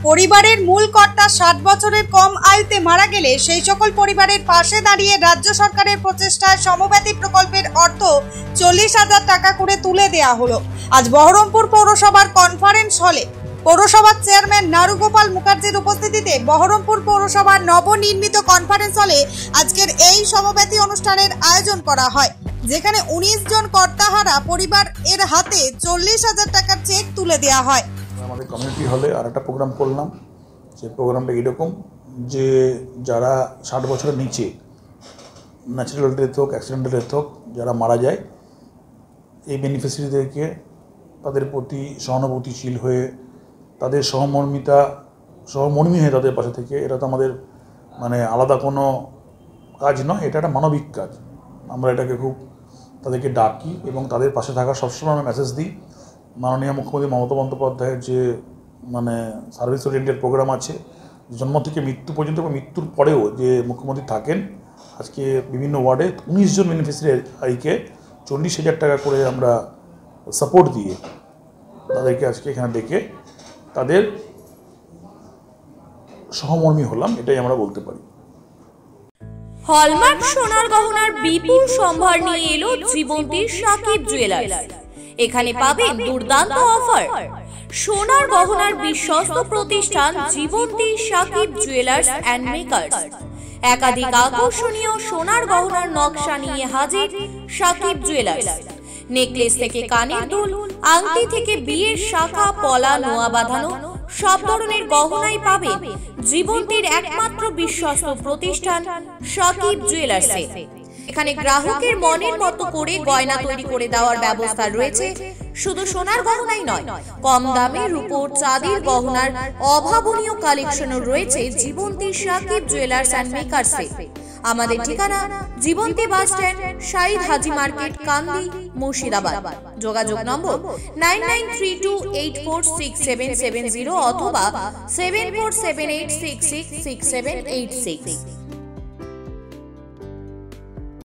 পরিবারের মূল কর্তা 60 বছরের কম আয়ুতে মারা গেলে সেই সকল পরিবারের পাশে দাঁড়িয়ে রাজ্য সরকারের প্রচেষ্টায় সমব্যথী প্রকল্পের অর্থ 40,000 টাকা করে তুলে দেওয়া হলো। আজ বহরমপুর পৌরসভার কনফারেন্স হলে পৌরসভার চেয়ারম্যান নারুগোপাল মুখার্জির উপস্থিতিতে বহরমপুর পৌরসভার নবনির্মিত কনফারেন্স হলে আজকের এই সমব্যথী অনুষ্ঠানের আয়োজন করা হয়, যেখানে 19 জন কর্তাহারা পরিবার এর হাতে 40,000 টাকার চেক তুলে দেওয়া হয়। আমাদের কমিউনিটি হলে আর একটা প্রোগ্রাম করলাম, যে প্রোগ্রামটা এরকম যে যারা 60 বছরের নিচে ন্যাচারাল ডেথ হোক, অ্যাক্সিডেন্টাল ডেথ হোক, যারা মারা যায়, এই বেনিফিশিয়ারিদেরকে তাদের প্রতি সহানুভূতিশীল হয়ে তাদের সহমর্মী হয়ে তাদের পাশে থেকে, এটা তো আমাদের আলাদা কোনো কাজ নয়, এটা একটা মানবিক কাজ। আমরা এটাকে খুব তাদেরকে ডাকি এবং তাদের পাশে থাকার সবসময় আমরা মেসেজ দিই। মাননীয় মুখ্যমন্ত্রী মমতা বন্দ্যোপাধ্যায়ের যে সার্ভিস ওরিয়েন্টেড প্রোগ্রাম আছে, জন্ম থেকে মৃত্যু পর্যন্ত এবং মৃত্যুর পরেও যে মুখ্যমন্ত্রী থাকেন, আজকে বিভিন্ন ওয়ার্ডে 19 জন বেনিফিশিয়ারিকে 40,000 টাকা করে আমরা সাপোর্ট দিয়ে তাদেরকে আজকে এখানে ডেকে তাদের সহমর্মী হলাম, এটাই আমরা বলতে পারি। হলমার্ক সোনার গহনার বিপুল সম্ভার নিয়ে এলো জীবন্তীর সাকিব জুয়েলার্স। এখানে পাবেন দুর্দান্ত অফার। সোনার গহনার বিশ্বস্ত প্রতিষ্ঠান Jibanti Sakib jewellers and makers. একাধিক আকর্ষণীয় সোনার গহনার নকশা নিয়ে হাজির সাকিব জুয়েলার্স। নেকলেস থেকে কানের দুল, আংটি থেকে বিয়ের শাখা, পলা, নোয়া বাঁধানো সব ধরনের গহনাই পাবেন জীবন্তীর একমাত্র বিশ্বস্ত প্রতিষ্ঠান সাকিব জুয়েলার্সে। এখানে গ্রাহকের মনের মতো করে গয়না তৈরি করে দেওয়ার ব্যবস্থা রয়েছে। শুধু সোনার গহনাই নয়, কম দামে রূপোর, চাঁদির গহনার অভাবনীয় কালেকশনও রয়েছে জীবন্তী সাকিব জুয়েলার্স অ্যান্ড মেকার্সে। আমাদের ঠিকানা জীবন্তী বাস স্ট্যান্ড, শাহিদ হাজি মার্কেট, কান্দি, মুর্শিদাবাদ। যোগাযোগ নম্বর 9932846770 অথবা 7478666786।